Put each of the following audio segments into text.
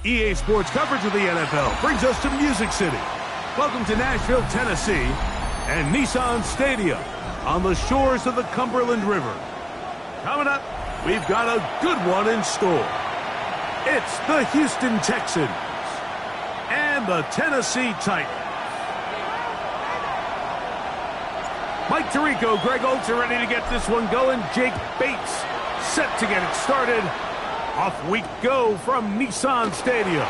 EA Sports coverage of the NFL brings us to Music City. Welcome to Nashville, Tennessee, and Nissan Stadium on the shores of the Cumberland River. Coming up, we've got a good one in store. It's the Houston Texans and the Tennessee Titans. Mike Tirico, Greg Oates are ready to get this one going. Jake Bates set to get it started. Off we go from Nissan Stadium.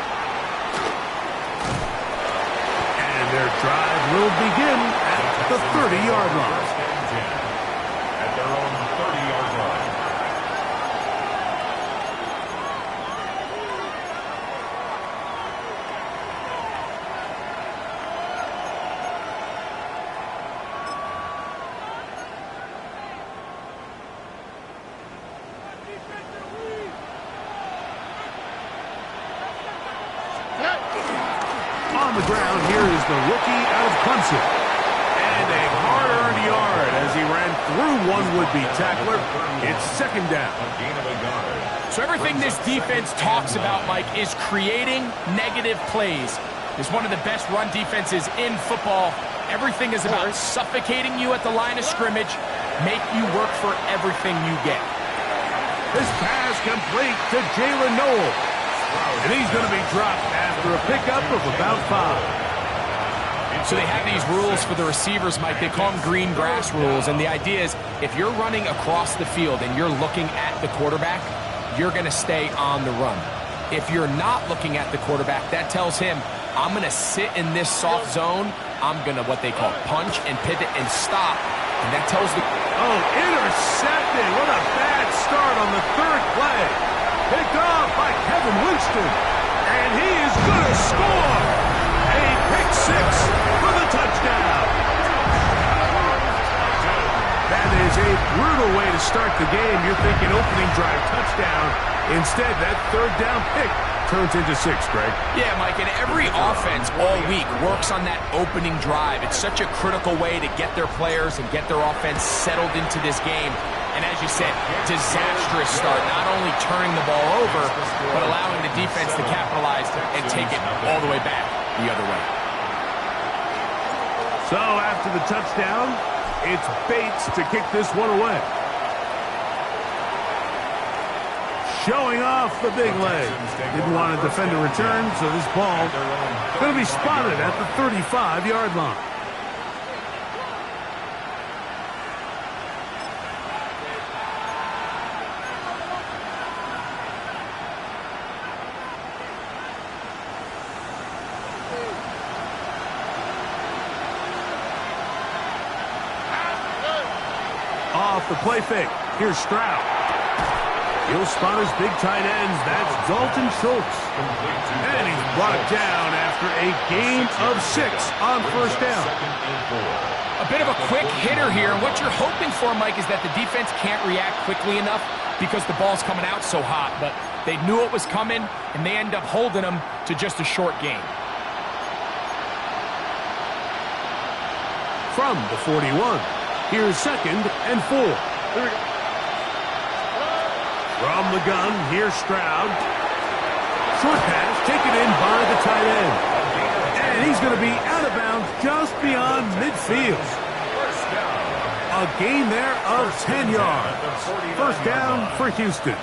And their drive will begin at the 30-yard line. At their own 30-yard line. On the ground, here is the rookie out of Clemson. And a hard-earned yard as he ran through one would-be tackler. It's second down. So everything this defense talks about, Mike, is creating negative plays. It's one of the best run defenses in football. Everything is about suffocating you at the line of scrimmage, make you work for everything you get. This pass complete to Jalen Noel. And he's going to be dropped after a pickup of about 5. So they have these rules for the receivers, Mike. They call them green grass rules. And the idea is if you're running across the field and you're looking at the quarterback, you're going to stay on the run. If you're not looking at the quarterback, that tells him, I'm going to sit in this soft zone. I'm going to what they call punch and pivot and stop. And that tells the... Oh, intercepted. What a bad start on the third play. Picked off by Kevin Winston. And he is going to score. A pick six for the touchdown. That is a brutal way to start the game. You're thinking opening drive touchdown. Instead, that third down pick turns into 6, Greg. Yeah, Mike, and every offense all week works on that opening drive. It's such a critical way to get their players and get their offense settled into this game. And as you said, disastrous start, not only turning the ball over, but allowing the defense to capitalize and take it all the way back the other way. So after the touchdown, it's Bates to kick this one away. Showing off the big leg. Didn't want to defend a return, so this ball going to be spotted at the 35-yard line. Off the play fake. Here's Stroud. He'll spot his big tight ends. That's Dalton Schultz. And he's brought down after a gain of 6 on first down. A bit of a quick hitter here. What you're hoping for, Mike, is that the defense can't react quickly enough because the ball's coming out so hot. But they knew it was coming, and they end up holding them to just a short gain. From the 41, here's 2nd and 4. From the gun, here's Stroud. Short pass taken in by the tight end. And he's going to be out of bounds just beyond midfield. A gain there of 10 yards. First down for Houston.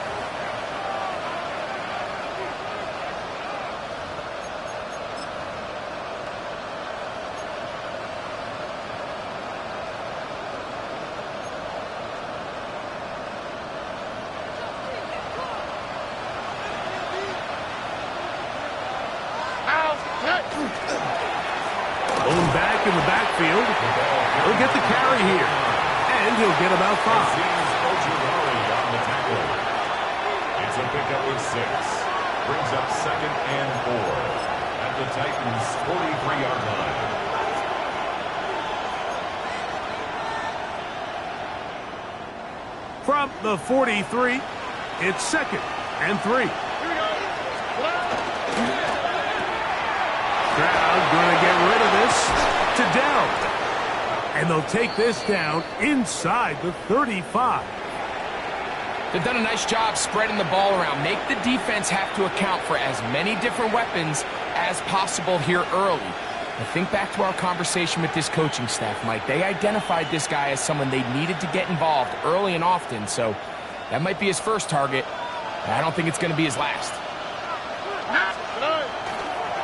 in the backfield. He'll get the carry here, and he'll get about 5. It's a pickup of 6. Brings up 2nd and 4 at the Titans' 43-yard line. From the 43, it's 2nd and 3. Stroud going to get rid of this to Dell. And they'll take this down inside the 35. They've done a nice job spreading the ball around. Make the defense have to account for as many different weapons as possible here early. I think back to our conversation with this coaching staff, Mike. They identified this guy as someone they needed to get involved early and often, so that might be his first target. But I don't think it's going to be his last.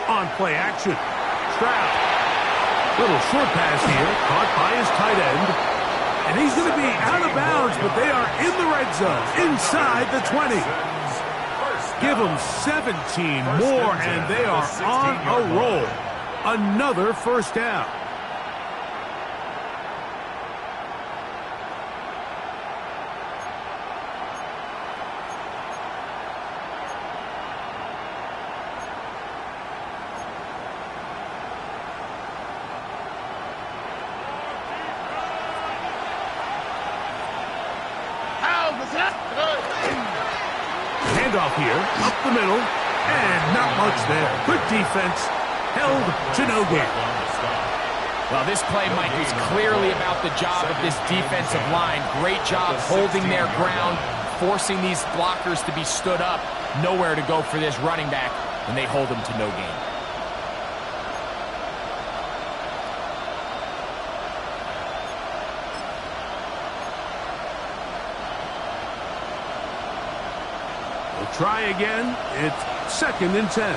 On play action, Stroud. Little short pass here, caught by his tight end. And he's going to be out of bounds, but they are in the red zone, inside the 20. Give them 17 more, and they are on a roll. Another first down. Handoff here, up the middle, and not much there. Good defense, held to no gain. Well, this play, Mike, is clearly about the job of this defensive line. Great job holding their ground, forcing these blockers to be stood up. Nowhere to go for this running back, and they hold him to no gain. Try again. It's 2nd and 10.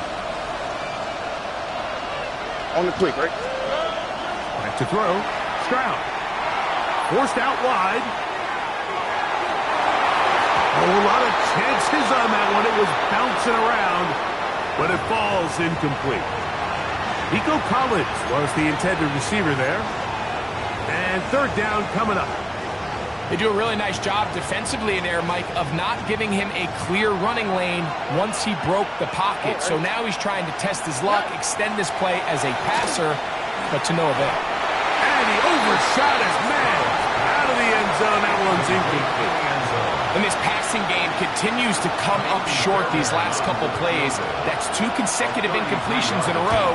On the quick, right? Back to throw. Stroud. Forced out wide. A lot of chances on that one. It was bouncing around, but it falls incomplete. Nico Collins was the intended receiver there. And 3rd down coming up. They do a really nice job defensively in there, Mike, of not giving him a clear running lane once he broke the pocket. So now he's trying to test his luck, extend this play as a passer, but to no avail. And he overshot his man. Out of the end zone, that one's incomplete. And this passing game continues to come up short these last couple plays. That's 2 consecutive incompletions in a row.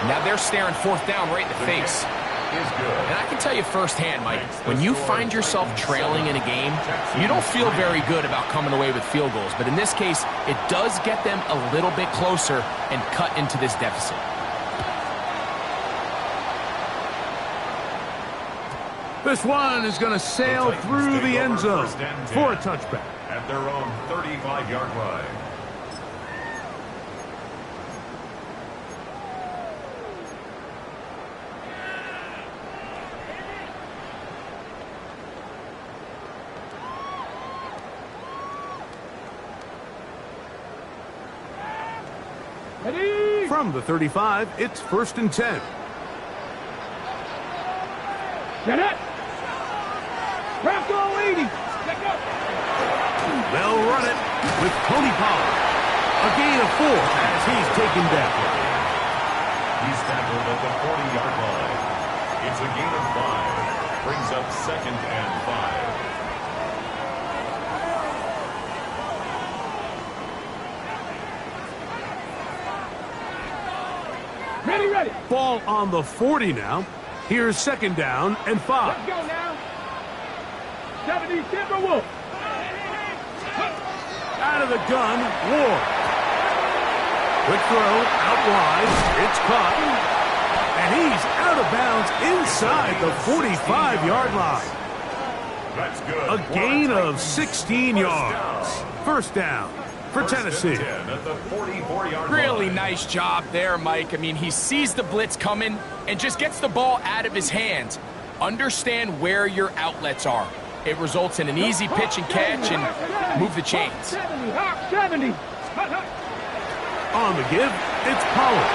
Now they're staring 4th down right in the face. And I can tell you firsthand, Mike, when you find yourself trailing in a game, you don't feel very good about coming away with field goals. But in this case, it does get them a little bit closer and cut into this deficit. This one is going to sail through the end zone for a touchback. At their own 35-yard line. From the 35, it's 1st and 10. Get it! Rocco 80! They'll run it with Tony Pollard. A gain of 4 as he's taken down. He's tackled at the 40-yard line. It's a gain of 5. Brings up 2nd and 5. Ready. Ball on the 40 now. Here's 2nd down and 5. Let's go now. 70 Timberwolf. Out of the gun, Ward. Quick throw, out wide. It's caught. And he's out of bounds inside the 45-yard line. That's good. A gain of 16 yards. First down for Tennessee. At the 44-yard Really line. nice job there, Mike. I mean, he sees the blitz coming and just gets the ball out of his hands. Understand where your outlets are. It results in an easy pitch and catch and move the chains. 70. On the give, it's Pollard.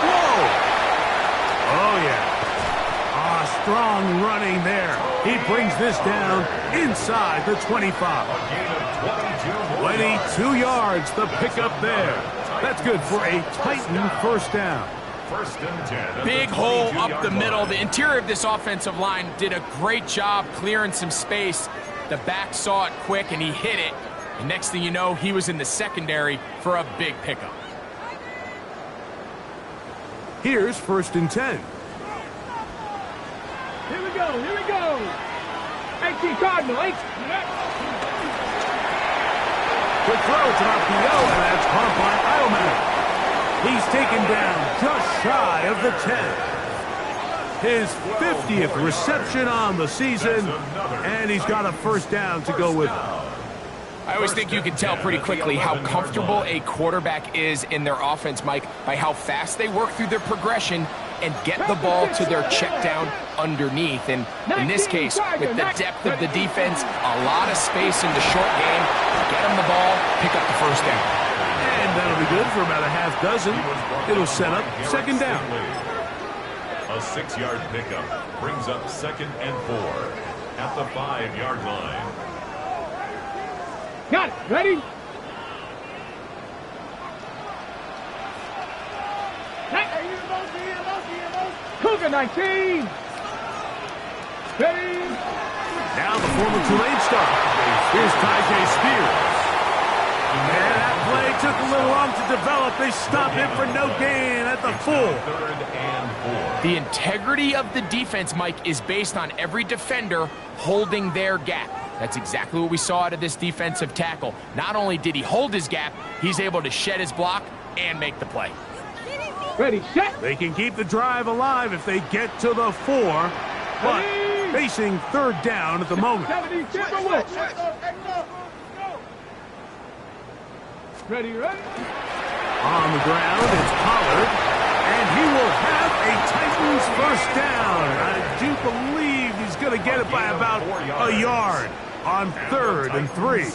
Whoa! Oh, yeah. strong running there. He brings this down inside the 25. 22 yards, the pickup there. That's good for a Titan first down. First and 10. Big hole up the middle. The interior of this offensive line did a great job clearing some space. The back saw it quick, and he hit it. And next thing you know, he was in the secondary for a big pickup. Here's first and 10. Here we go. Here we go. 18 Cardinal. 18. Quick throw to RPO, and that's caught by Ioman. He's taken down just shy of the 10. His 50th reception on the season, and he's got a first down to go with it. I always think you can tell pretty quickly how comfortable a quarterback is in their offense, Mike, by how fast they work through their progression and get the ball to their check down underneath. And in this case, with the depth of the defense, a lot of space in the short game, get them the ball, pick up the first down. And that'll be good for about a half dozen. It'll set up second down. A 6-yard pickup brings up second and 4 at the 5-yard line. Got it. Ready? Cougar 19. Ready? Now the former Tulane star. Here's Tyjae Spears. And that play took a little long to develop. They stop him for no gain at the 4. Third and 4. The integrity of the defense, Mike, is based on every defender holding their gap. That's exactly what we saw out of this defensive tackle. Not only did he hold his gap, he's able to shed his block and make the play. Ready, set. They can keep the drive alive if they get to the 4, but facing third down at the moment. 70 Timberwolves. Ready, ready. On the ground, it's Pollard, and he will have a Titans first down. I do believe he's going to get it by about a yard on 3rd and 3.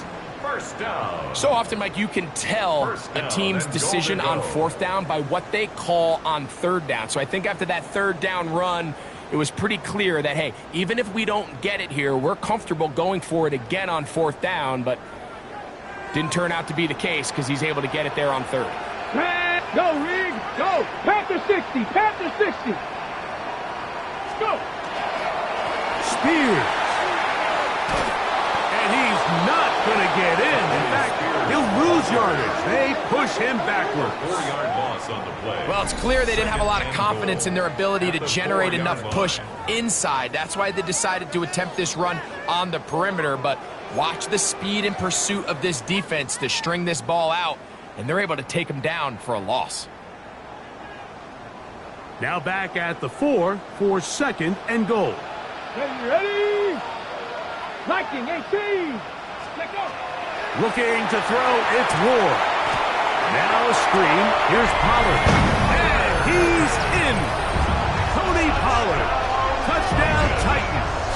First down. So often, Mike, you can tell a team's decision on 4th down by what they call on 3rd down. So I think after that 3rd down run, it was pretty clear that, hey, even if we don't get it here, we're comfortable going for it again on 4th down, but didn't turn out to be the case because he's able to get it there on 3rd. Go, Rig. Go. Panther 60. Panther 60. Go. Spears. And he's not going to get in. In fact, he'll lose yardage. They push him backwards. 4-yard loss on the play. Well, it's clear they didn't have a lot of confidence in their ability to generate enough push inside. That's why they decided to attempt this run on the perimeter. But watch the speed and pursuit of this defense to string this ball out, and they're able to take him down for a loss. Now back at the 4 for 2nd and goal. Ready, ready. Liking 18. Let go. Looking to throw, it's Ward. Now a screen, here's Pollard. And he's in. Tony Pollard. Touchdown Titans.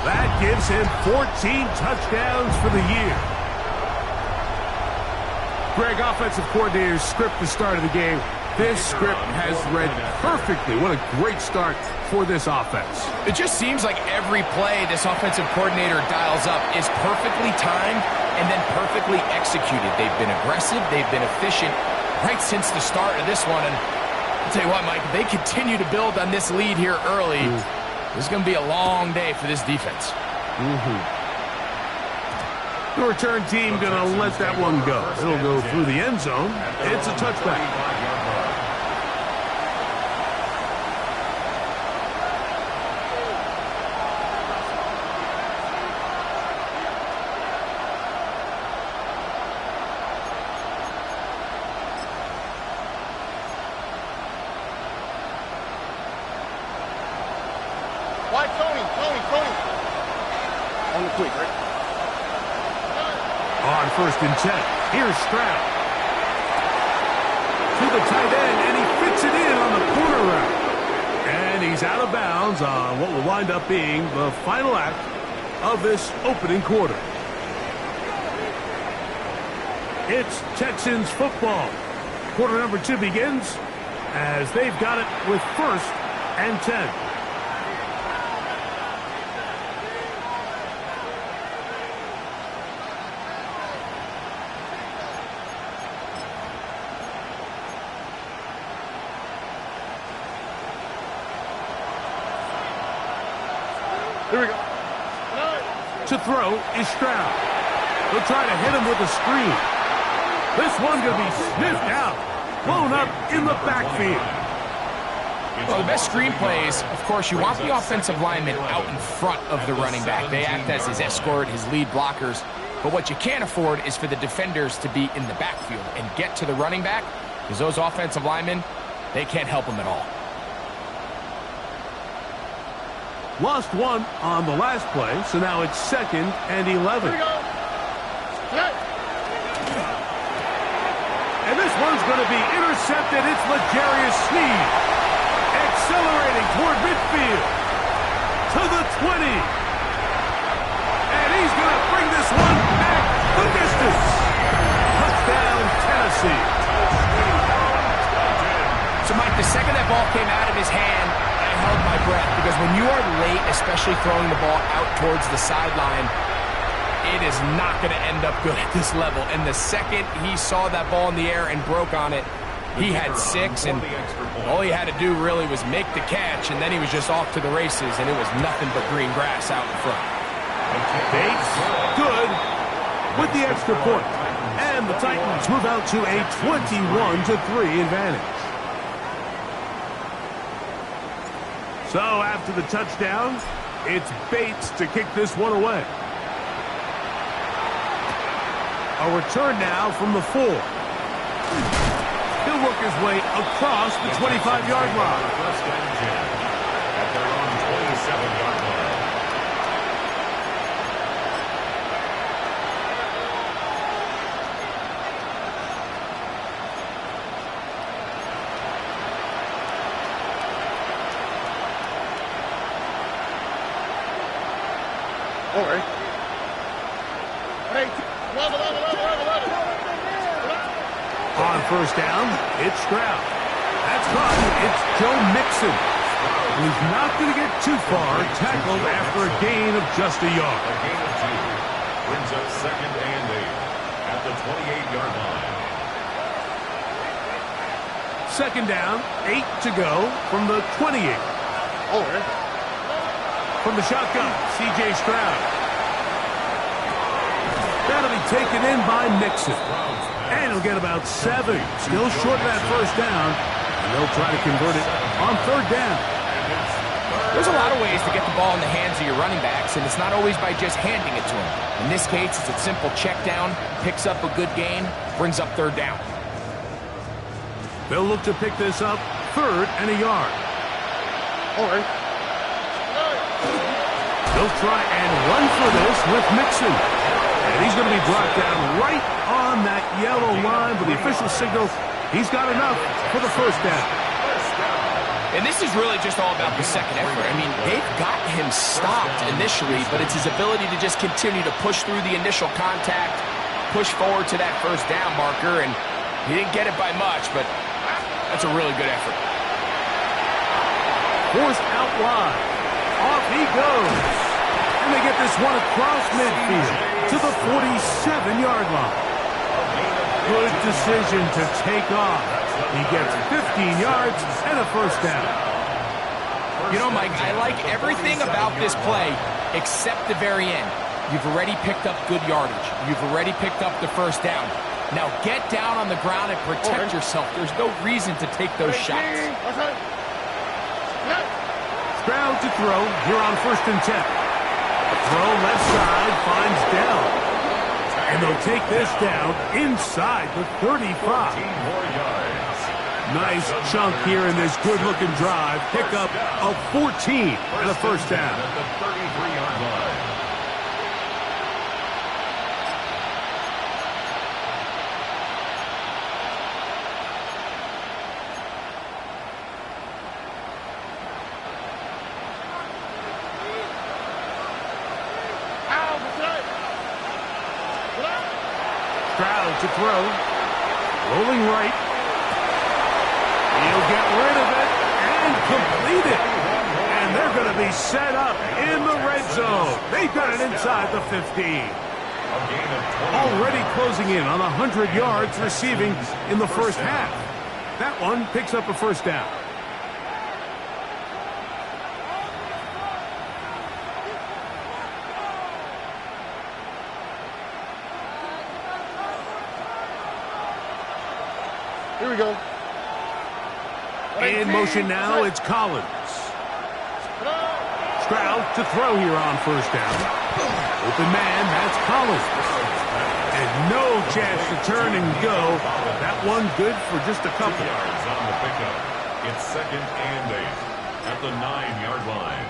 That gives him 14 touchdowns for the year. Greg, offensive coordinator's script the start of the game. This script has read perfectly. What a great start for this offense. It just seems like every play this offensive coordinator dials up is perfectly timed and then perfectly executed. They've been aggressive. They've been efficient right since the start of this one. And I'll tell you what, Mike, if they continue to build on this lead here early, this is going to be a long day for this defense. The return team going to let that one go. It'll go through the end zone. It's a touchback. Why Tony? On the quick, right? On 1st and 10, here's Stroud. To the tight end, and he fits it in on the corner route. And he's out of bounds on what will wind up being the final act of this opening quarter. It's Texans football. Quarter number 2 begins as they've got it with 1st and 10. Here we go. To throw is Stroud. They'll try to hit him with a screen. This one's going to be sniffed out. Blown up in the backfield. Well, the best screen plays, of course, you want the offensive lineman out in front of the running back. They act as his escort, his lead blockers. But what you can't afford is for the defenders to be in the backfield and get to the running back, because those offensive linemen, they can't help him at all. Lost one on the last play, so now it's 2nd and 11. Here we go. Set. And this one's going to be intercepted. It's L'Jarius Sneed. Accelerating toward midfield. To the 20. And he's going to bring this one back the distance. Touchdown, Tennessee. So, Mike, the second that ball came out of his hand, I held my breath, because when you are late, especially throwing the ball out towards the sideline, it is not going to end up good at this level. And the second he saw that ball in the air and broke on it, he had 6, and all he had to do really was make the catch, and then he was just off to the races, and it was nothing but green grass out in front. Bates, good, with the extra point. And the Titans move out to a 21-3 advantage. So after the touchdown, it's Bates to kick this one away. A return now from the 4. He'll work his way across the 25-yard line. First and 10 at their own 27-yard line. All right. Hey, level. On first down, it's Stroud. That's caught. It's Joe Mixon. He's not going to get too far. Tackled after a gain of just a yard. A gain of 2 brings up 2nd and 8 at the 28-yard line. 2nd down, 8 to go from the 28. All right. From the shotgun, C.J. Stroud. That'll be taken in by Mixon. And he'll get about 7. Still short of that first down. And they'll try to convert it on 3rd down. There's a lot of ways to get the ball in the hands of your running backs, and it's not always by just handing it to them. In this case, it's a simple check down, picks up a good gain, brings up 3rd down. They'll look to pick this up 3rd and a yard. All right. They'll try and run for this with Mixon. And he's going to be brought down right on that yellow line, but the official signal, he's got enough for the first down. And this is really just all about the second effort. I mean, they've got him stopped initially, but it's his ability to just continue to push through the initial contact, push forward to that first down marker, and he didn't get it by much, but that's a really good effort. Forced out wide. Off he goes. And they get this one across midfield to the 47-yard line. Good decision to take off. He gets 15 yards and a first down. You know, Mike, I like everything about this play except the very end. You've already picked up good yardage. You've already picked up the first down. Now get down on the ground and protect yourself. There's no reason to take those shots. Stroud to throw here on 1st and 10. Throw left side, finds Dell. And they'll take this down inside the 35. 14 more yards. Nice chunk here in this good-looking drive. Pick up of 14 and a first down. At the 33-yard line. Stroud to throw. Rolling right. He'll get rid of it and complete it. And they're going to be set up in the red zone. They've got it inside the 15. Already closing in on 100 yards receiving in the first half. That one picks up a first down. Here we go. In motion now, it's Collins. Stroud to throw here on first down. Open man, that's Collins. And no chance to turn and go. That one good for just a couple. 2 yards on the pickup. It's 2nd and 8 at the 9-yard line.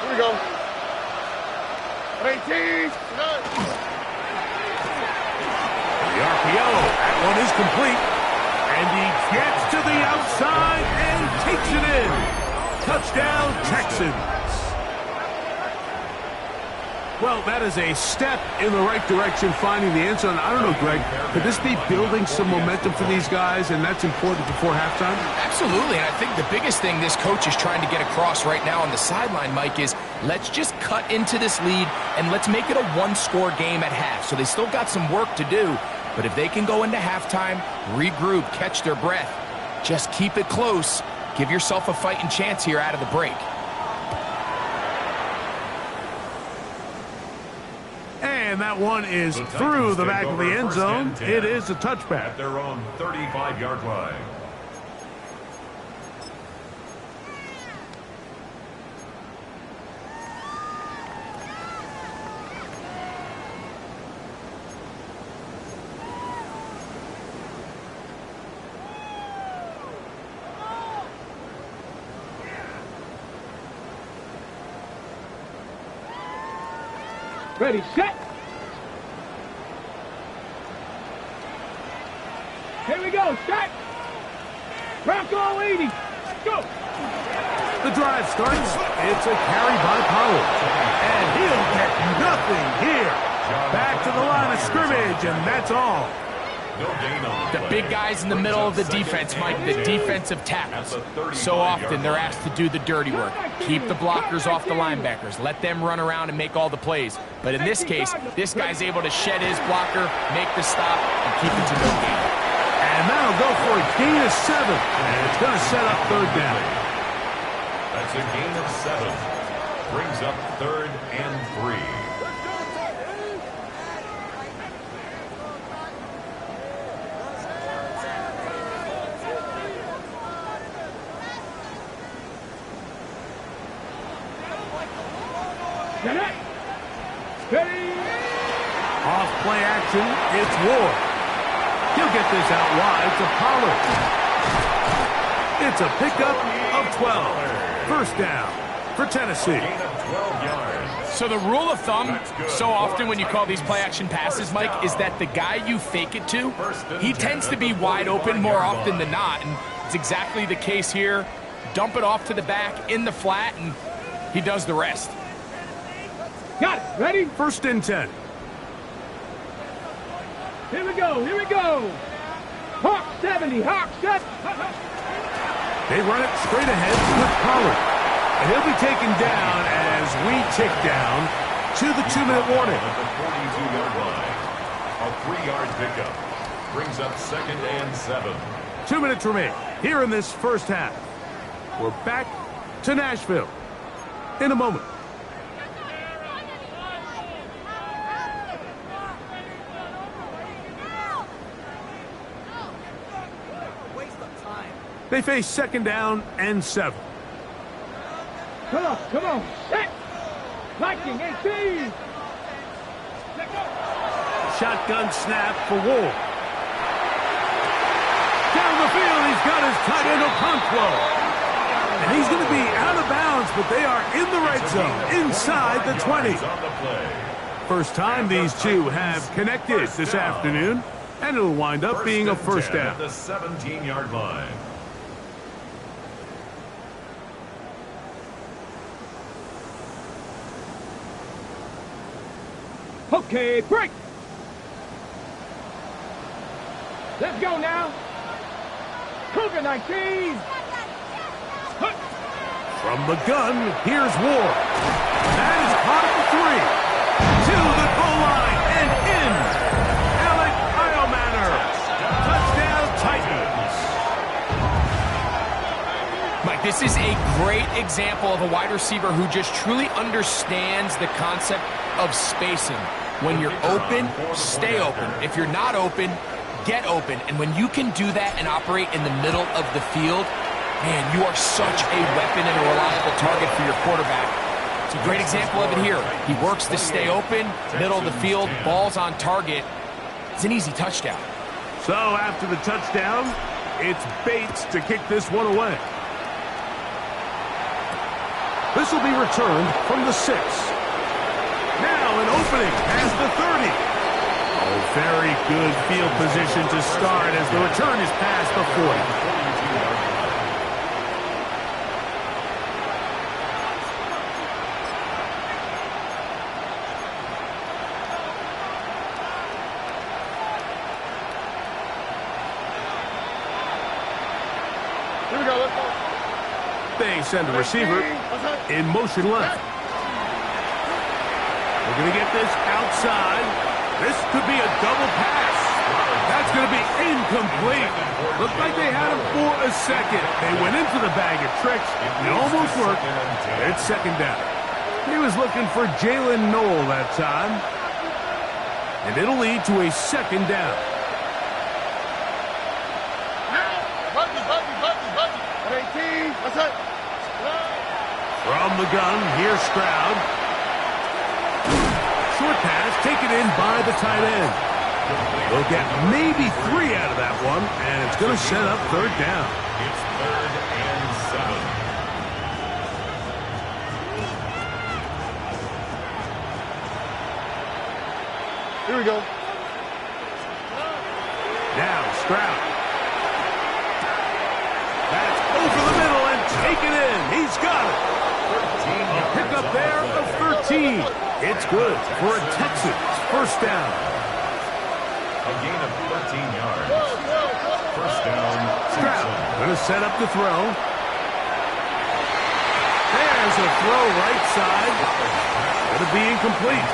Here we go. 18. The RPO, that one is complete. And he gets to the outside and takes it in. Touchdown, Texans. Well, that is a step in the right direction, finding the end zone. I don't know, Greg, could this be building some momentum for these guys, and that's important before halftime? Absolutely, and I think the biggest thing this coach is trying to get across right now on the sideline, Mike, is let's just cut into this lead and let's make it a one-score game at half. So they still got some work to do, but if they can go into halftime, regroup, catch their breath, just keep it close, give yourself a fighting chance here out of the break. And that one is through the back of the end zone. It is a touchback. At their own 35-yard line. Ready, set. Here we go, set. Bronco 80. Go. The drive starts. It's a carry by Pollard. And he'll get nothing here. Back to the line of scrimmage, and that's all. No gain on The big guys in the middle of the defense, Mike, the defensive tackles. So often they're asked to do the dirty work. Keep the blockers off the linebackers. Let them run around and make all the plays. But in this case, this guy's able to shed his blocker, make the stop, and keep it to no gain. And that'll go for a gain of 7. And it's going to set up 3rd down. That's a gain of 7. Brings up 3rd and 3. Ready. Off play action, it's Ward. He'll get this out wide to Pollard. It's a pickup of 12. First down for Tennessee. Gain of 12 yards. So the rule of thumb, so often when you call these play-action passes, Mike, is that the guy you fake it to, he tends to be wide open more often than not, and it's exactly the case here. Dump it off to the back in the flat, and he does the rest. Got it. Ready? 1st and 10. Here we go. Here we go. Hawk 70. Hawk set. They run it straight ahead with Pollard. And he'll be taken down as we tick down to the 2-minute warning. At the 42-yard line. A 3-yard pickup. Brings up 2nd and 7. 2 minutes remain here in this first half. We're back to Nashville in a moment. They face 2nd down and 7. Come on. Come on. Set. Viking 18. Let go. Shotgun snap for Ward. Down the field, he's got his tight end Okonkwo. And he's going to be out of bounds, but they are in the right zone, inside the 20. First time these two have connected this afternoon, and it'll wind up being a first down. At the 17-yard line. Okay, break. Let's go now. Cougar 19. From the gun, here's Ward. That is caught at the 3. To the goal line and in. Alec Iomanner. Touchdown, Titans. Mike, this is a great example of a wide receiver who just truly understands the concept of spacing. When you're open, stay open. If you're not open, get open. And when you can do that and operate in the middle of the field, man, you are such a weapon and a reliable target for your quarterback. It's a great example of it here. He works to stay open, middle of the field, ball's on target. It's an easy touchdown. So after the touchdown, it's Bates to kick this one away. This will be returned from the 6. Now an opening past the 30. Oh, very good field position to start as the return is past the 40. Here we go, let's go. They send a receiver in motion left. We're going to get this outside. This could be a double pass. That's going to be incomplete. Looked like they had him for a second. They went into the bag of tricks. It almost worked. It's second down. He was looking for Jalen Noel that time. And it'll lead to a second down. From the gun, here's Stroud. Short pass taken in by the tight end. They'll get maybe 3 out of that one, and it's going to set up third down. It's 3rd and 7. Here we go. Now Stroud. That's over the middle and taken in. He's got it. A pickup there of 13. It's good for a Texans first down. A gain of 13 yards. First down. Stroud going to set up the throw. There's a throw right side. Going to be incomplete.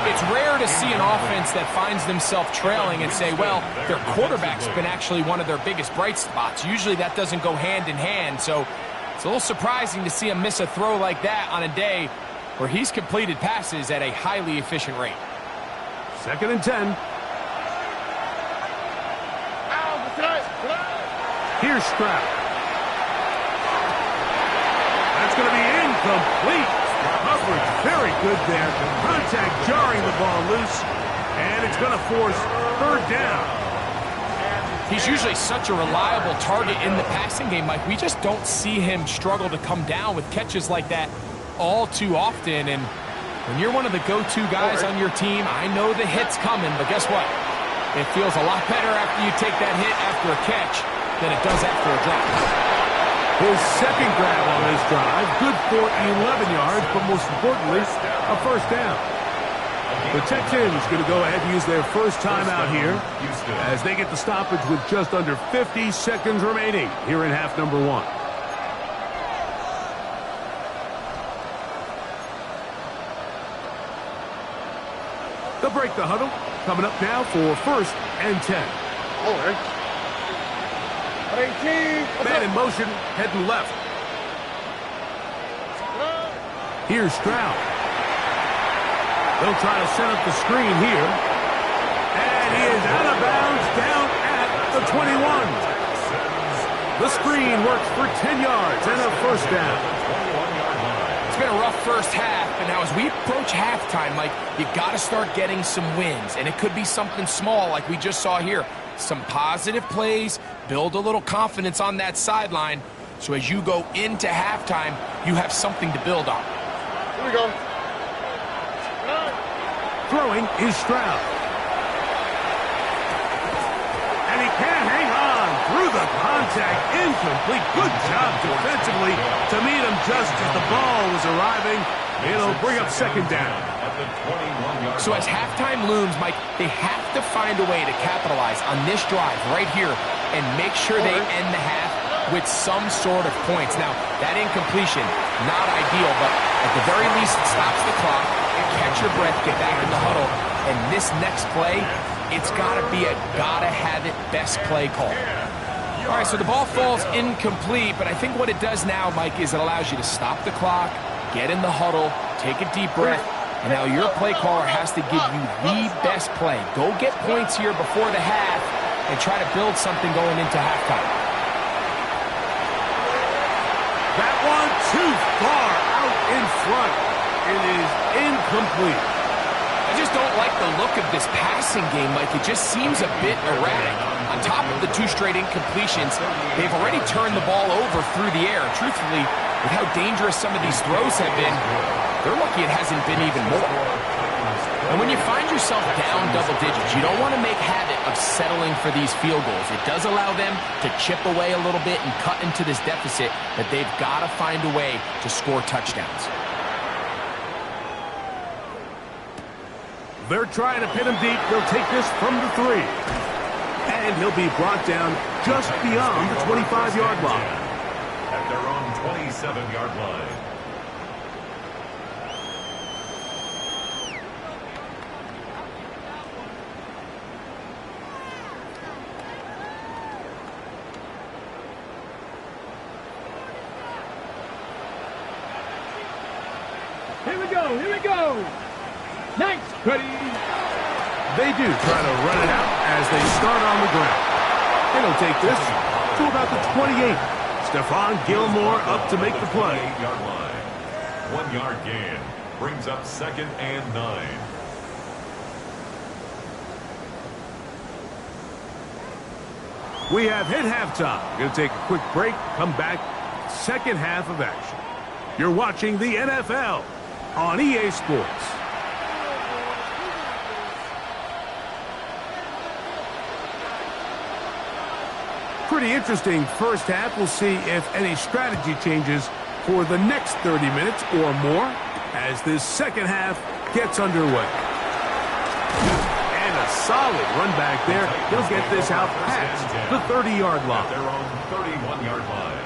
It's rare to see an offense that finds themselves trailing and say, well, their quarterback's been actually one of their biggest bright spots. Usually that doesn't go hand in hand, so it's a little surprising to see him miss a throw like that on a day where he's completed passes at a highly efficient rate. 2nd and 10. Here's Stroud. That's going to be incomplete. Coverage very good there. Contact jarring the ball loose, and it's going to force third down. He's usually such a reliable target in the passing game, Mike. We just don't see him struggle to come down with catches like that all too often. And when you're one of the go-to guys on your team, I know the hit's coming, but guess what? It feels a lot better after you take that hit after a catch than it does after a drop. His second grab on this drive, good for 11 yards, but most importantly, a first down. The Texans going to go ahead and use their first timeout here as they get the stoppage with just under 50 seconds remaining here in half number 1. They'll break the huddle. Coming up now for 1st and 10. Man in motion, heading left. Here's Stroud. They'll try to set up the screen here. And he is out of bounds down at the 21. The screen works for 10 yards and a first down. It's been a rough first half, but now as we approach halftime, Mike, you got to start getting some wins. And it could be something small like we just saw here. Some positive plays, build a little confidence on that sideline. So as you go into halftime, you have something to build on. Here we go. Throwing is Stroud. And he can't hang on through the contact. Incomplete. Good job defensively to meet him just as the ball was arriving. It'll bring up second down. So as halftime looms, Mike, they have to find a way to capitalize on this drive right here and make sure they end the half with some sort of points. Now, that incompletion, not ideal, but at the very least, it stops the clock. Catch your breath, get back in the huddle, and this next play, it's got to be a gotta-have-it best play call. All right, so the ball falls incomplete, but I think what it does now, Mike, is it allows you to stop the clock, get in the huddle, take a deep breath, And now your play caller has to give you the best play. Go get points here before the half and try to build something going into halftime. That one too far out in front. It is incomplete. I just don't like the look of this passing game, Mike. It just seems a bit erratic. On top of the 2 straight incompletions, they've already turned the ball over through the air. Truthfully, with how dangerous some of these throws have been, they're lucky it hasn't been even more. And when you find yourself down double digits, you don't want to make habit of settling for these field goals. It does allow them to chip away a little bit and cut into this deficit, but they've got to find a way to score touchdowns. They're trying to pin him deep. They'll take this from the 3. And he'll be brought down just beyond the 25-yard line. At their own 27-yard line. Here we go, here we go. Nice, Cuddy. They do try to run it out as they start on the ground. And he'll take this to about the 28. Stephon Gilmore up to make the play. 28-yard line. 1-yard gain. Brings up 2nd and 9. We have hit halftime. Going to take a quick break, come back, second half of action. You're watching the NFL on EA Sports. Pretty interesting first half. We'll see if any strategy changes for the next 30 minutes or more as this second half gets underway. And a solid run back there. He'll get this out past the 30-yard line. Their own 31-yard line.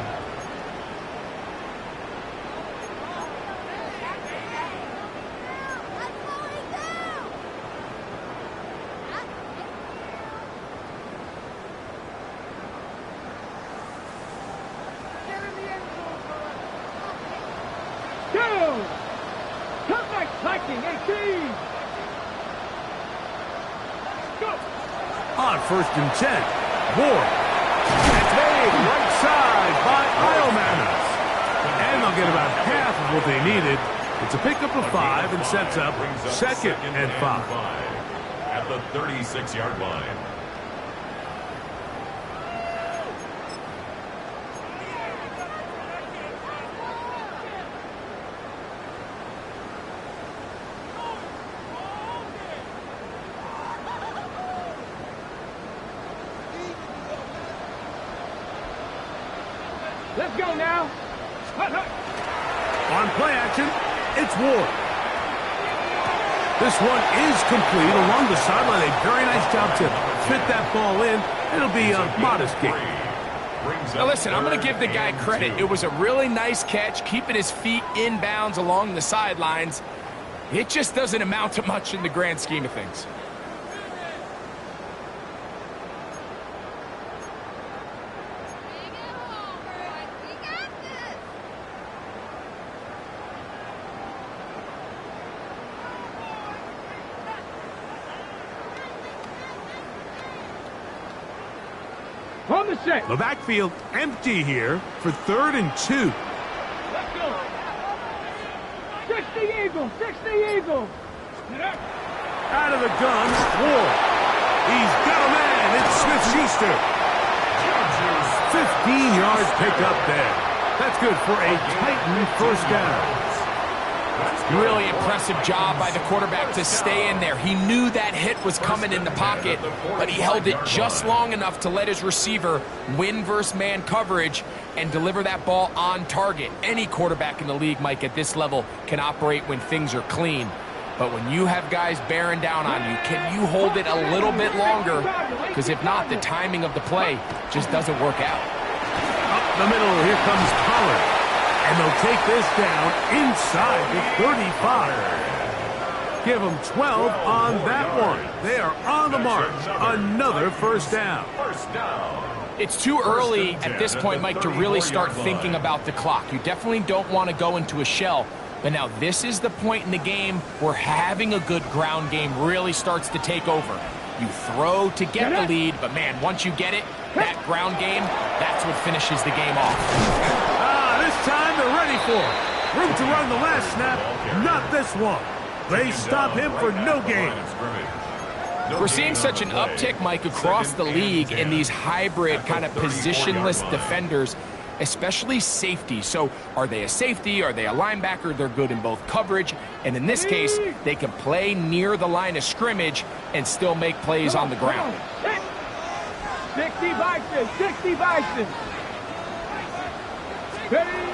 On 1st and 10, Ward. It's made right side by Iomanis. And they'll get about half of what they needed. It's a pickup of 5 and sets up 2nd and 5. At the 36-yard line. Let's go now. On play action, it's Ward. This one is complete along the sideline. A very nice job to fit that ball in. It'll be a modest gain. Now listen, I'm going to give the guy credit. It was a really nice catch, keeping his feet inbounds along the sidelines. It just doesn't amount to much in the grand scheme of things. On the set. The backfield empty here for 3rd and 2. Let's go. 60 Eagles, 60 Eagles. Out of the gun, Ward. He's got a man. It's Smith-Schuster. 15-yard pickup there. That's good for a Titan first down. Really impressive job by the quarterback to stay in there. He knew that hit was coming in the pocket, but he held it just long enough to let his receiver win versus man coverage and deliver that ball on target. Any quarterback in the league, Mike, at this level can operate when things are clean. But when you have guys bearing down on you, can you hold it a little bit longer? Because if not, the timing of the play just doesn't work out. Up the middle, here comes Pollard. And they'll take this down inside the 35. Give them 12 on that one. They are on the march. Another first down. It's too early at this point, Mike, to really start thinking about the clock. You definitely don't want to go into a shell But now this is the point in the game where having a good ground game really starts to take over. You throw to get the lead, but man, once you get it, that ground game, that's what finishes the game off. This time they're ready for it. Room to run the last snap, not this one. They stop him for no gain. We're seeing such an uptick, Mike, across the league in these hybrid kind of positionless defenders, especially safety. So are they a safety? Are they a linebacker? They're good in both coverage. And in this case, they can play near the line of scrimmage and still make plays on the ground. 60 Bison, 60 Bison. Ready?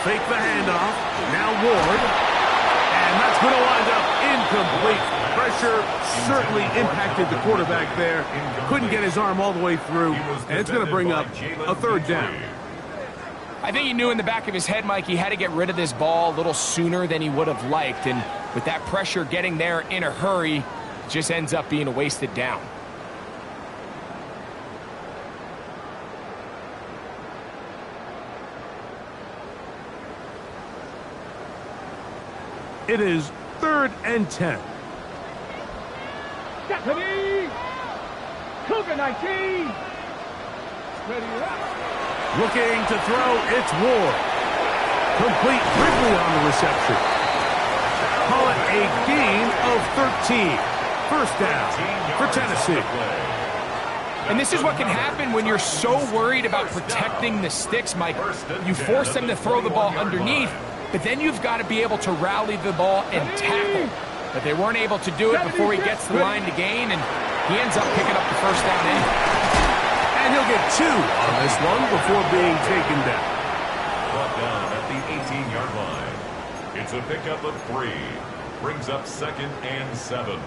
Fake the handoff. Now Ward. And that's going to wind up incomplete. Pressure certainly impacted the quarterback there. Couldn't get his arm all the way through. And it's going to bring up a third down. I think he knew in the back of his head, Mike, he had to get rid of this ball a little sooner than he would have liked. And with that pressure getting there in a hurry, it just ends up being a wasted down. It is 3rd and 10. Stephanie! Cougar 19! Ready up! Looking to throw, it's Ward. Complete Ridley on the reception. Call it a gain of 13. First down for Tennessee. And this is what can happen when you're so worried about protecting the sticks, Mike. You force them to throw the ball underneath, but then you've got to be able to rally the ball and tackle. But they weren't able to do it before he gets the line to gain, and he ends up picking up the first down anyway. And he'll get 2 on this one before being taken down. Brought down at the 18-yard line. It's a pickup of 3. Brings up 2nd and 7.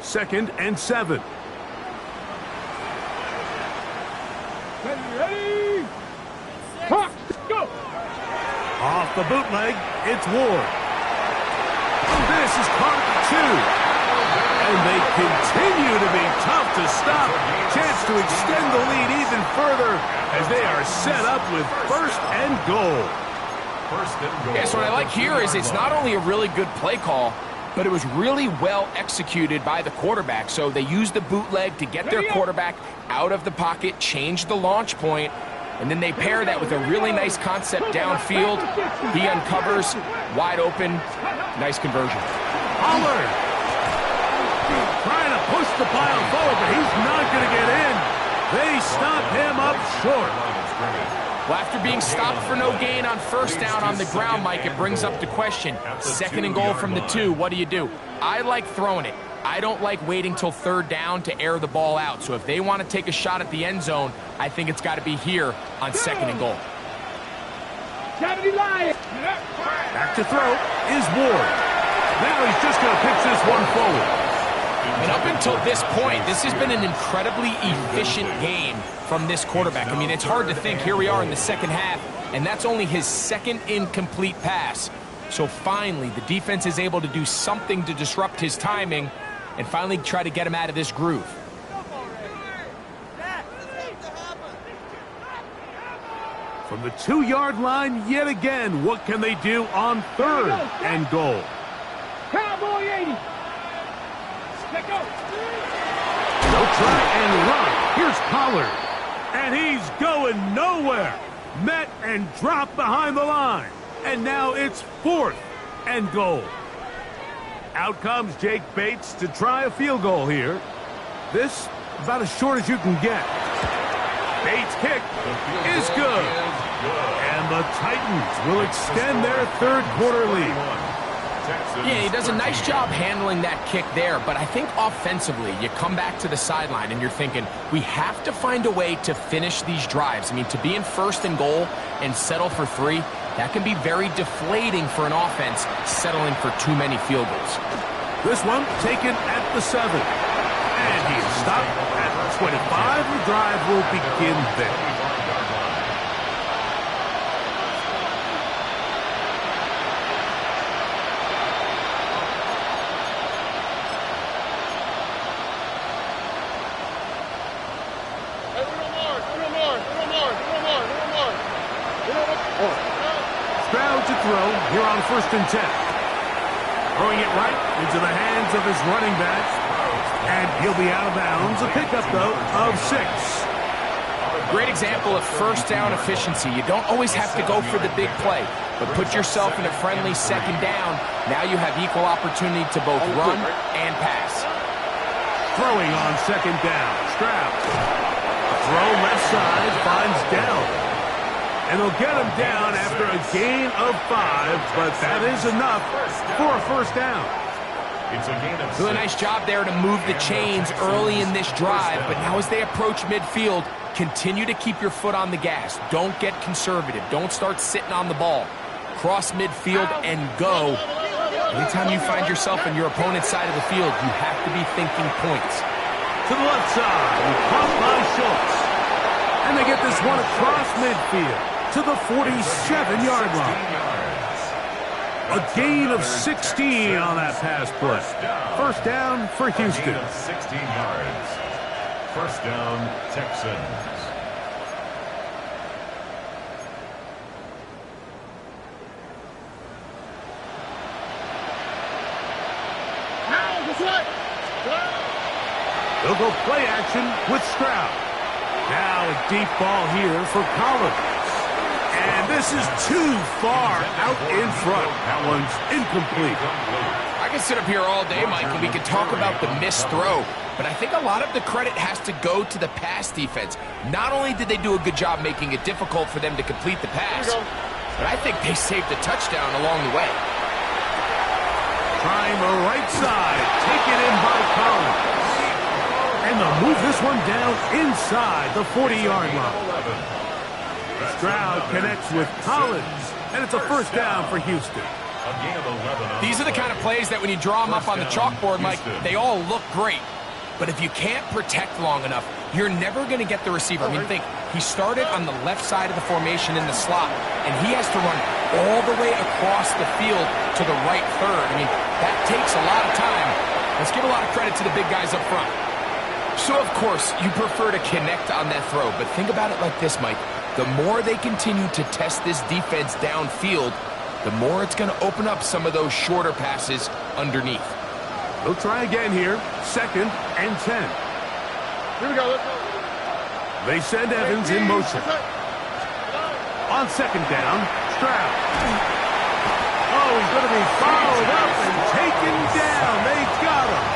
Second and 7. Ready? Hawk, go! Off the bootleg, it's Ward. This is caught at 2. And they continue to be tough to stop. Chance to extend the lead even further as they are set up with 1st and goal. Yes, what I like here is it's not only a really good play call, but it was really well executed by the quarterback. So they used the bootleg to get their quarterback out of the pocket, change the launch point, and then they pair that with a really nice concept downfield. He uncovers, wide open, nice conversion. Pollard trying to push the pile forward, but he's not going to get in. They stop him up short. Well, after being stopped for no gain on first down on the ground, Mike, it brings up the question. 2nd and goal from the 2, what do? I like throwing it. I don't like waiting till 3rd down to air the ball out. So if they want to take a shot at the end zone, I think it's got to be here on 2nd and goal. Back to throw is Ward. Now he's just going to pitch this one forward. And up until this point, this has been an incredibly efficient game from this quarterback. I mean, it's hard to think. Here we are in the second half, and that's only his 2nd incomplete pass. So finally, the defense is able to do something to disrupt his timing and finally try to get him out of this groove. From the 2-yard line yet again, what can they do on 3rd and goal? Cowboy 80! Let go! They'll try and run. Here's Pollard. And he's going nowhere. Met and dropped behind the line. And now it's 4th and goal. Out comes Jake Bates to try a field goal here. This about as short as you can get. Bates' kick is good. And the Titans will extend their 3rd quarter lead. Yeah, he does a nice job handling that kick there, but I think offensively, you come back to the sideline and you're thinking, we have to find a way to finish these drives. I mean, to be in 1st and goal and settle for 3, that can be very deflating for an offense settling for too many field goals. This one taken at the 7. And he's stopped at 25. The drive will begin there. throw here on 1st and 10. Throwing it right into the hands of his running back. And he'll be out of bounds. A pickup, though, of 6. Great example of first down efficiency. You don't always have to go for the big play, but put yourself in a friendly 2nd down. Now you have equal opportunity to both run and pass. Throwing on 2nd down. Stroud. Throw left side, finds Dell. And they'll get him down after a gain of 5, but that is enough for a 1st down. It's a gain of 6. Really nice job there to move the chains early in this drive, but now as they approach midfield, continue to keep your foot on the gas. Don't get conservative. Don't start sitting on the ball. Cross midfield and go. Anytime you find yourself on your opponent's side of the field, you have to be thinking points. To the left side, caught by Schultz. And they get this one across midfield to the 47-yard line. A gain of 16 on that pass play. 1st down for Houston. A gain of 16 yards. 1st down, Texans. They'll go play action with Stroud. Now a deep ball here for Collins. And this is too far out in front. That one's incomplete. I can sit up here all day, Mike, and we can talk about the missed throw, but I think a lot of the credit has to go to the pass defense. Not only did they do a good job making it difficult for them to complete the pass, but I think they saved a touchdown along the way. Trying the right side. Taken in by Collins. And they'll move this one down inside the 40-yard line. Stroud connects with Collins, and it's a 1st down for Houston. These are the kind of plays that when you draw them up on the chalkboard, Mike, they all look great. But if you can't protect long enough, you're never going to get the receiver. I mean, think, he started on the left side of the formation in the slot, and he has to run all the way across the field to the right third. I mean, that takes a lot of time. Let's give a lot of credit to the big guys up front. So, of course, you prefer to connect on that throw, but think about it like this, Mike. The more they continue to test this defense downfield, the more it's going to open up some of those shorter passes underneath. They'll try again here. 2nd and 10. Here we go. Let's go. They send Evans in motion. On 2nd down, Stroud. Oh, he's going to be followed up and taken down. They got him.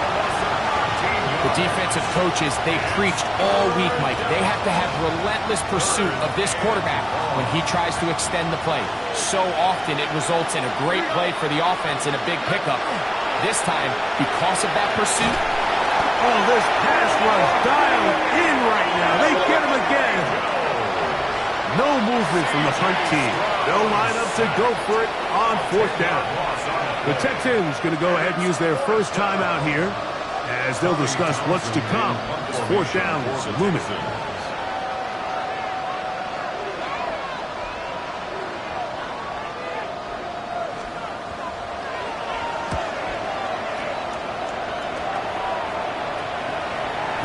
The defensive coaches, they preached all week, Mike. They have to have relentless pursuit of this quarterback when he tries to extend the play. So often it results in a great play for the offense and a big pickup. This time, because of that pursuit. Oh, this pass was dialed in right now. They get him again. No movement from the punt team. They'll line up to go for it on 4th down. The Texans going to go ahead and use their first timeout here, as they'll discuss what's to come. 4th down is looming.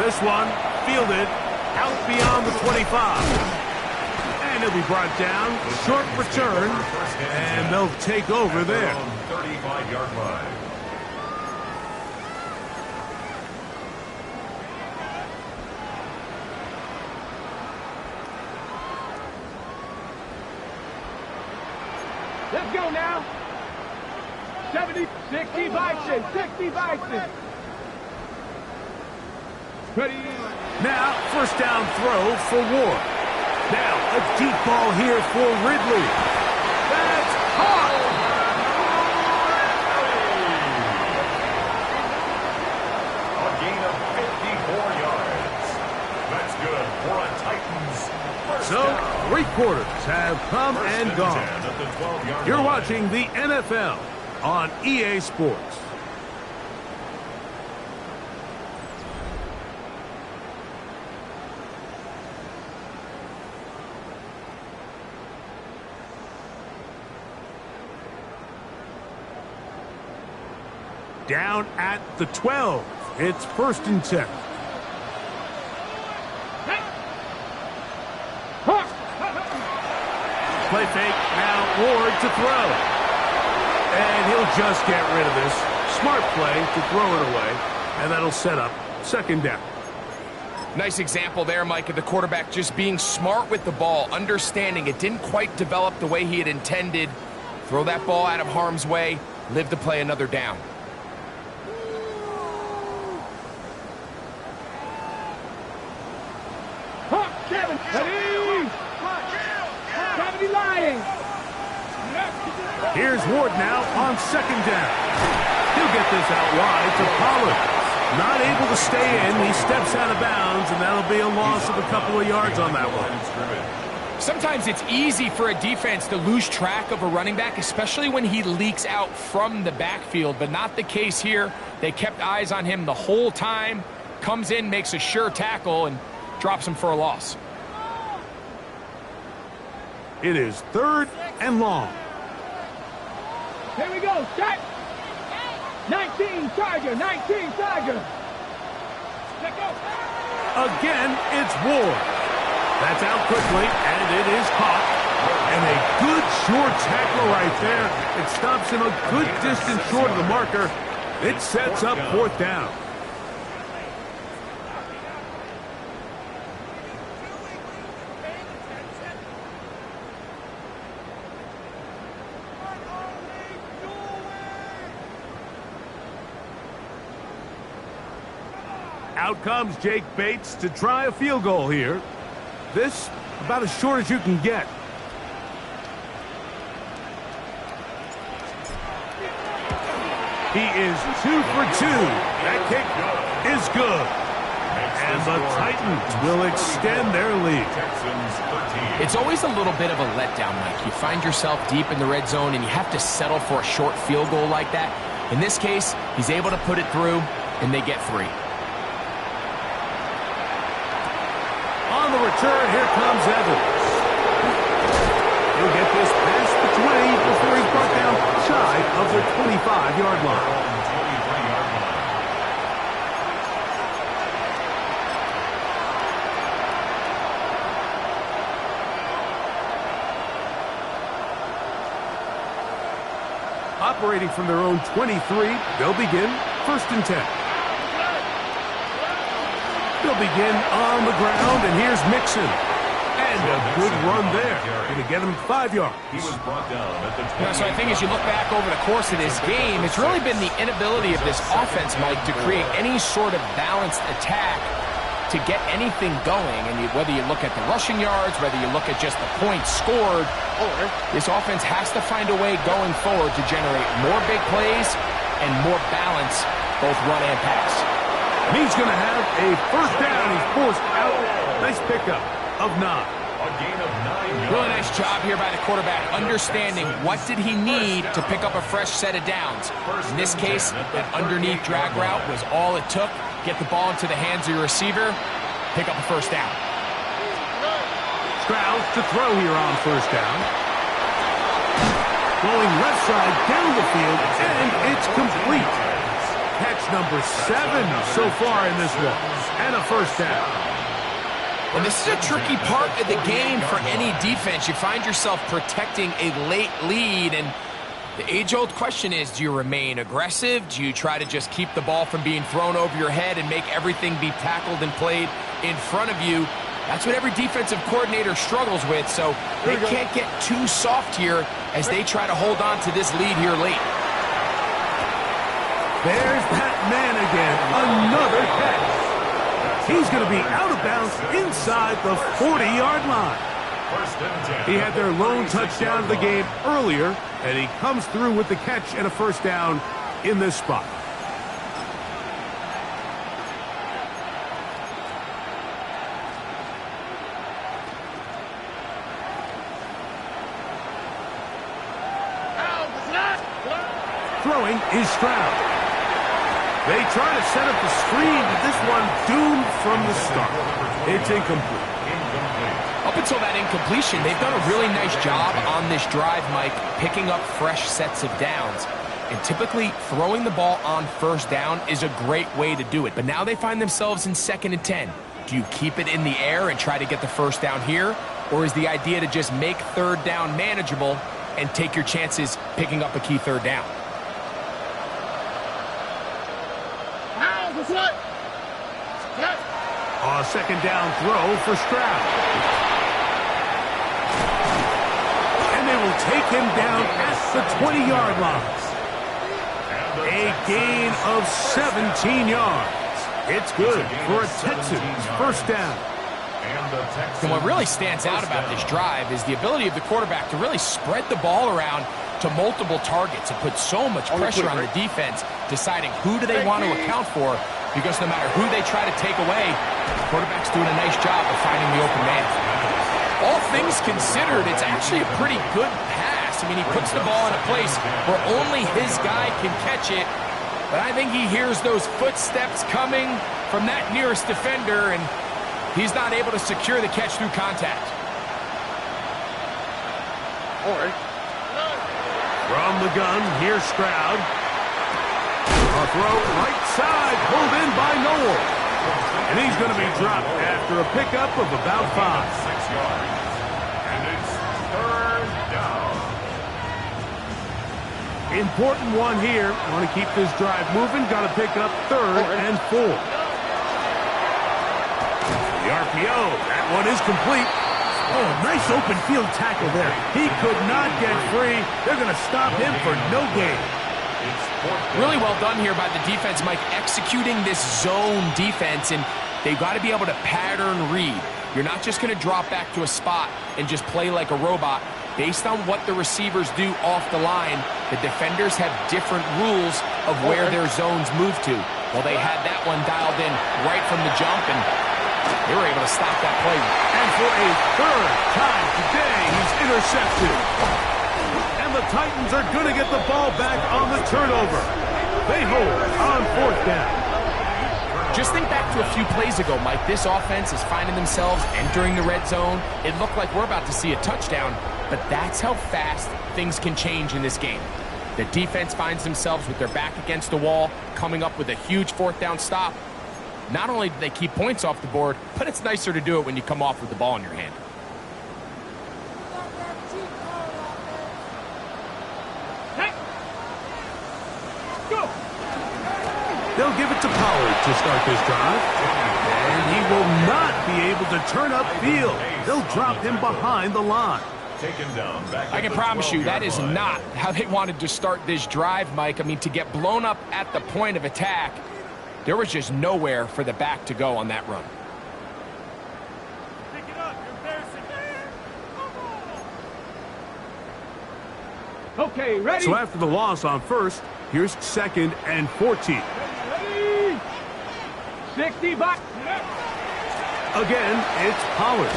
This one fielded out beyond the 25. And he'll be brought down. Short return. And they'll take over there. 35-yard line. Let's go now. 70, 60 Bison, 60 Bison. Ready? Now, 1st down throw for Ward. Now, a deep ball here for Ridley. That's caught. A gain of 54 yards. That's good for a Titans. So, 3 quarters have come and gone. You're watching the NFL on EA Sports. Down at the 12. It's 1st and 10. Play fake. Now Ward to throw. And he'll just get rid of this. Smart play to throw it away, and that'll set up second down. Nice example there, Mike, of the quarterback just being smart with the ball, understanding it didn't quite develop the way he had intended. Throw that ball out of harm's way, live to play another down. Kevin, ready? Gravity lying. Here's Ward now on second down. He'll get this out wide to Pollard. Not able to stay in. He steps out of bounds, and that'll be a loss of a couple of yards on that one. Sometimes it's easy for a defense to lose track of a running back, especially when he leaks out from the backfield, but not the case here. They kept eyes on him the whole time. Comes in, makes a sure tackle, and drops him for a loss. It is 3rd and long. Here we go, set. 19 Charger, 19 Charger. Let go. Again, it's Ward. That's out quickly, and it is caught. And a good short tackle right there. It stops him a good distance short of the marker. It sets up 4th down. Out comes Jake Bates to try a field goal here. This about as short as you can get. He is 2 for 2. That kick is good. And the Titans will extend their lead. It's always a little bit of a letdown, Mike. You find yourself deep in the red zone and you have to settle for a short field goal like that. In this case, he's able to put it through, and they get 3. On the return, here comes Evans. He'll get this past the 20 before he's brought down shy of the 25-yard line. Operating from their own 23, they'll begin 1st and 10. They'll begin on the ground, and here's Mixon. And a good run there. Going to get him 5 yards. He was brought down at the 20. So I think as you look back over the course of this game, it's really been the inability of this offense, Mike, to create any sort of balanced attack to get anything going. And whether you look at the rushing yards, whether you look at just the points scored, this offense has to find a way going forward to generate more big plays and more balance, both run and pass. He's going to have a 1st down. He's forced out. Nice pickup of 9. A gain of 9 yards. Really nice job here by the quarterback, understanding what did he need to pick up a fresh set of downs. In this case, that underneath drag route was all it took. Get the ball into the hands of your receiver, pick up a 1st down. Stroud to throw here on 1st down. Going left side down the field, and it's complete. Catch number 7 so far in this one, and a 1st down. And this is a tricky part of the game for any defense. You find yourself protecting a late lead, and the age-old question is, do you remain aggressive? Do you try to just keep the ball from being thrown over your head and make everything be tackled and played in front of you? That's what every defensive coordinator struggles with, so they can't get too soft here as they try to hold on to this lead here late. There's that man again. Another catch. He's going to be out of bounds inside the 40-yard line. He had their lone touchdown of the game earlier, and he comes through with the catch and a 1st down in this spot. Throwing is Stroud. They try to set up the screen, but this one doomed from the start. It's incomplete. Up until that incompletion, they've done a really nice job on this drive, Mike, picking up fresh sets of downs. And typically, throwing the ball on 1st down is a great way to do it. But now they find themselves in 2nd and 10. Do you keep it in the air and try to get the 1st down here? Or is the idea to just make 3rd down manageable and take your chances picking up a key 3rd down? A second down throw for Stroud. And they will take him down at the 20-yard line. A gain of 17 yards. It's good for a Texans first down. And what really stands out about this drive is the ability of the quarterback to really spread the ball around to multiple targets and put so much pressure on the defense, deciding who do they want to account for, because no matter who they try to take away, the quarterback's doing a nice job of finding the open man. All things considered, it's actually a pretty good pass. I mean, he puts the ball in a place where only his guy can catch it, but I think he hears those footsteps coming from that nearest defender, and he's not able to secure the catch through contact. All right. From the gun, here's Stroud. A throw right side, pulled in by Noel. And he's going to be dropped after a pickup of about 5. 6 yards. And it's third down. Important one here. Want to keep this drive moving. Got to pick up 3rd and 4. The RPO. That one is complete. Oh, nice open field tackle there. He could not get free. They're going to stop him for no gain. Really well done here by the defense, Mike, executing this zone defense, and they've got to be able to pattern read. You're not just going to drop back to a spot and just play like a robot. Based on what the receivers do off the line, the defenders have different rules of where their zones move to. Well, they had that one dialed in right from the jump, and they were able to stop that play. And for a 3rd time today, he's intercepted. And the Titans are going to get the ball back on the turnover. They hold on 4th down. Just think back to a few plays ago, Mike. This offense is finding themselves entering the red zone. It looked like we're about to see a touchdown, but that's how fast things can change in this game. The defense finds themselves with their back against the wall, coming up with a huge 4th down stop. Not only do they keep points off the board, but it's nicer to do it when you come off with the ball in your hand. They'll give it to Pollard to start this drive. And he will not be able to turn upfield. They'll drop him behind the line. Taken down. I can promise you that is not how they wanted to start this drive, Mike. I mean, to get blown up at the point of attack, there was just nowhere for the back to go on that run. Pick it up. You're embarrassing. Okay, ready? So after the loss on 1st, here's 2nd and 14. Ready? 60 back. Again, it's Pollard.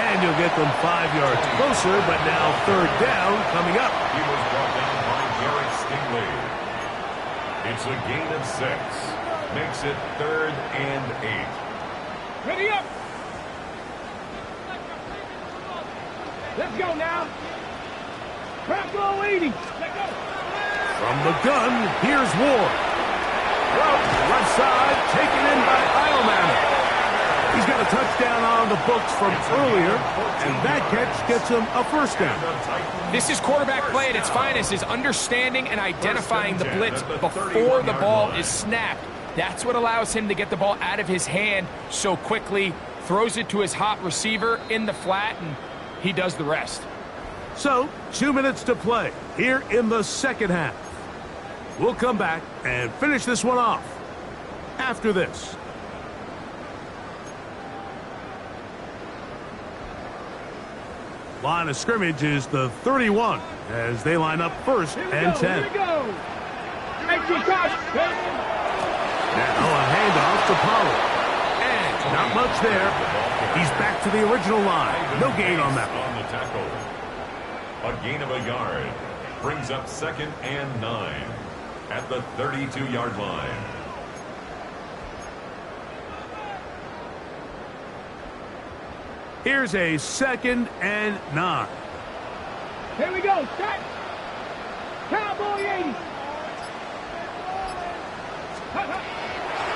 And you'll get them 5 yards closer, but now 3rd down coming up. He was brought down by Garrett Stingley. It's a gain of 6. Makes it 3rd and 8. Ready up. Let's go now. Bronco 80. Let's go. From the gun, here's Ward. Left side, taken in by Eilmann. He's got a touchdown on the books from earlier, and that catch gets him a 1st down. This is quarterback play at its finest, is understanding and identifying the blitz before the ball is snapped. That's what allows him to get the ball out of his hand so quickly, throws it to his hot receiver in the flat, and he does the rest. So, 2 minutes to play here in the 2nd half. We'll come back and finish this one off after this. Line of scrimmage is the 31 as they line up 1st and 10. Here we go. Extra touch. Now a handoff to Pollard. And not much there. He's back to the original line. No gain on that one. On the tackle. A gain of a yard. Brings up 2nd and 9 at the 32-yard line. Here's a 2nd and 9. Here we go. Set. Cowboy 80.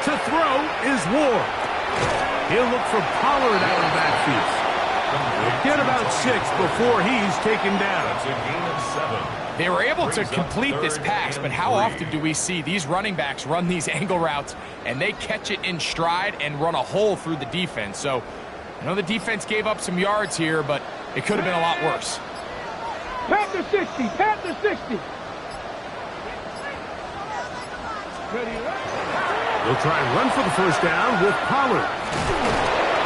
To throw is Ward. He'll look for Pollard out of that field. Get about 6 before he's taken down. That's a gain of 7. They were able to Brings up complete this 3rd pass, and but how 3. often do we see these running backs run these angle routes and they catch it in stride and run a hole through the defense? So I know the defense gave up some yards here, but it could have been a lot worse. Panther 60, Panther 60. They'll try and run for the first down with Pollard.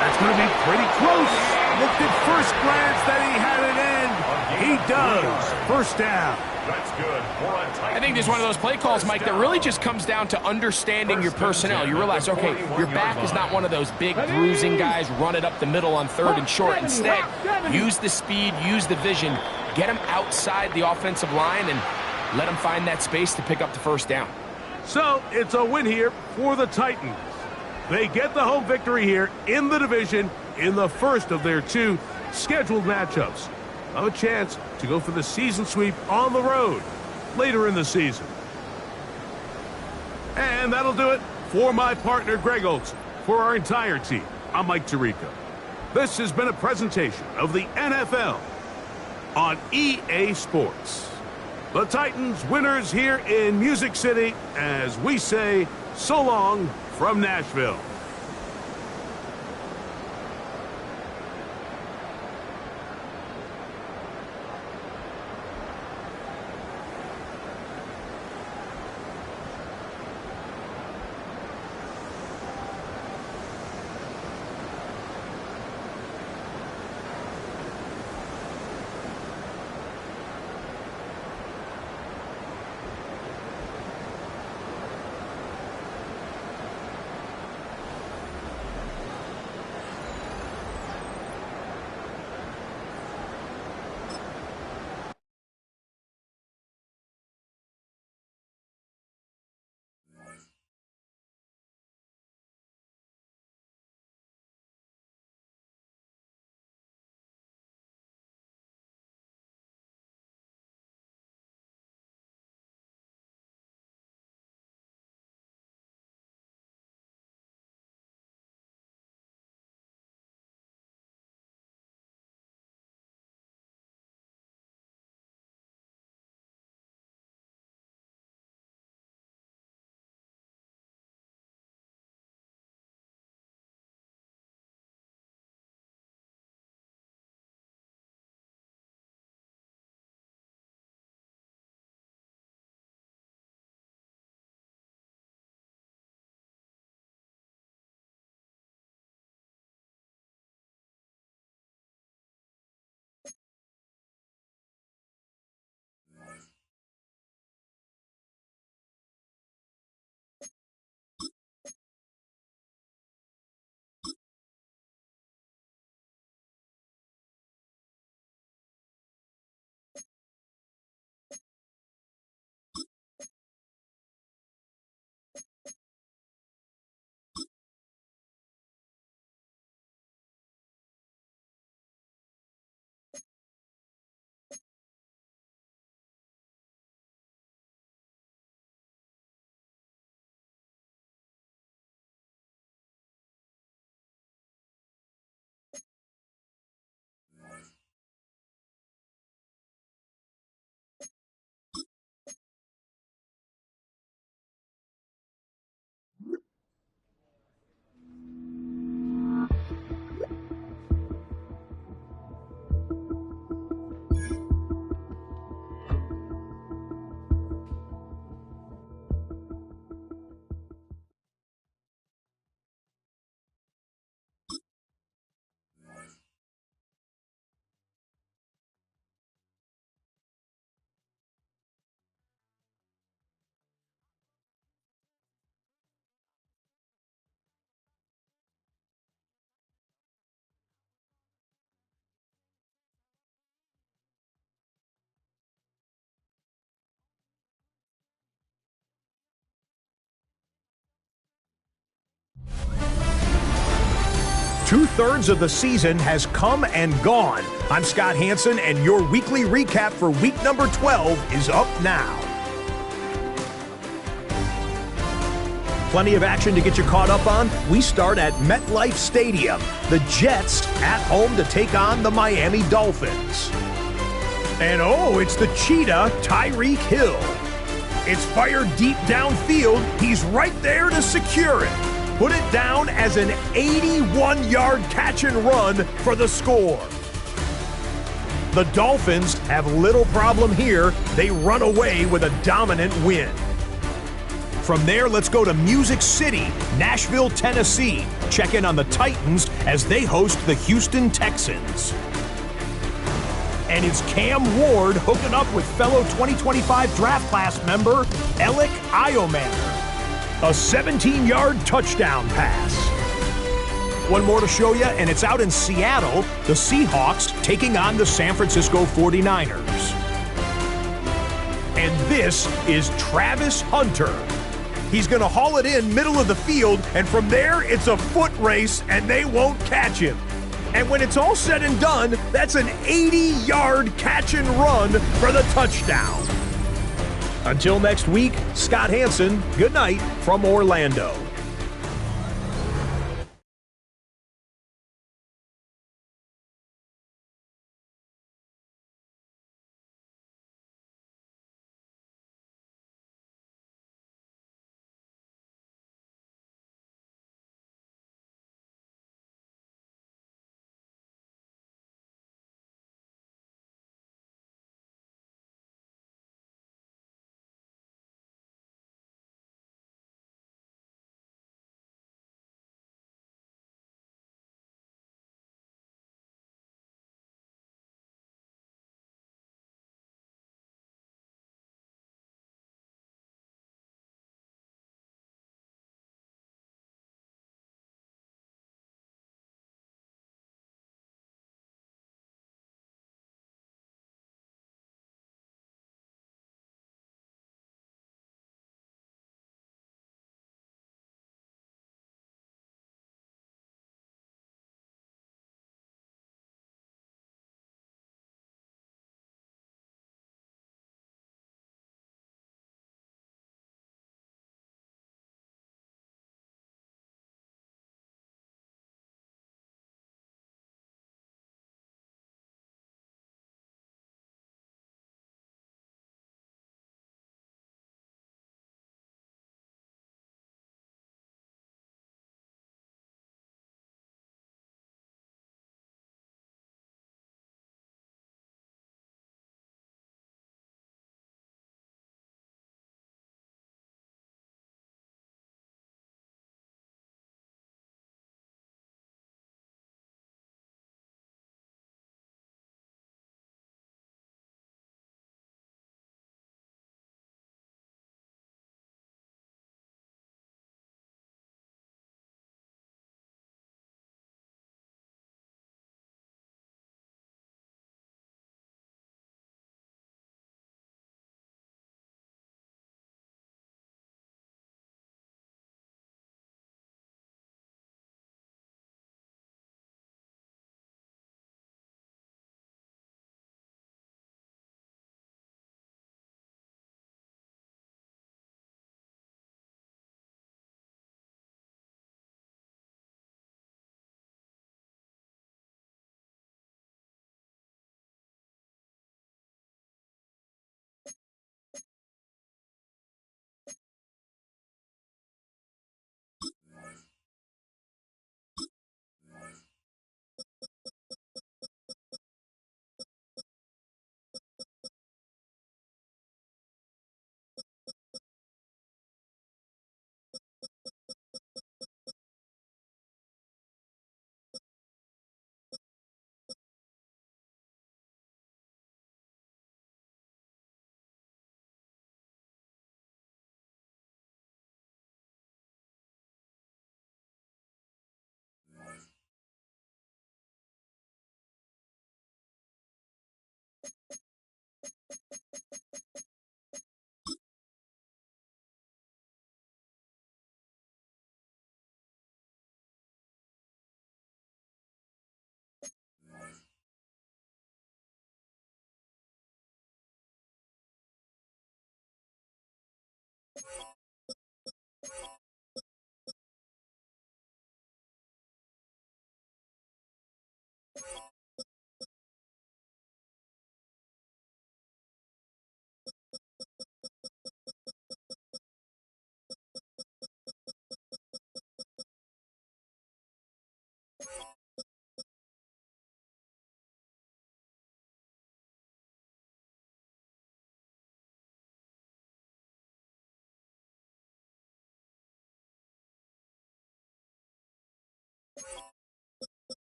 That's going to be pretty close. Looked at first glance that he had it in. He does. First down. That's good for a Titans. I think there's one of those play calls, Mike, that really just comes down to understanding your personnel. You realize, okay, your back is not one of those big bruising guys, run it up the middle on 3rd and short. Instead, use the speed, use the vision, get them outside the offensive line, and let them find that space to pick up the first down. So it's a win here for the Titans. They get the home victory here in the division in the first of their 2 scheduled matchups. A chance to go for the season sweep on the road later in the season. And that'll do it for my partner, Greg Olson. For our entire team, I'm Mike Tirico. This has been a presentation of the NFL on EA Sports. The Titans winners here in Music City as we say so long from Nashville. Two-thirds of the season has come and gone. I'm Scott Hansen, and your weekly recap for week number 12 is up now. Plenty of action to get you caught up on. We start at MetLife Stadium. The Jets at home to take on the Miami Dolphins. And oh, it's the cheetah, Tyreek Hill. It's fired deep downfield. He's right there to secure it. Put it down as an 81-yard catch and run for the score. The Dolphins have little problem here. They run away with a dominant win. From there, let's go to Music City, Nashville, Tennessee. Check in on the Titans as they host the Houston Texans. And it's Cam Ward hooking up with fellow 2025 draft class member Alec Iomander. A 17-yard touchdown pass. One more to show you, and it's out in Seattle, the Seahawks taking on the San Francisco 49ers. And this is Travis Hunter. He's going to haul it in middle of the field, and from there, it's a foot race, and they won't catch him. And when it's all said and done, that's an 80-yard catch and run for the touchdown. Until next week, Scott Hanson, good night from Orlando.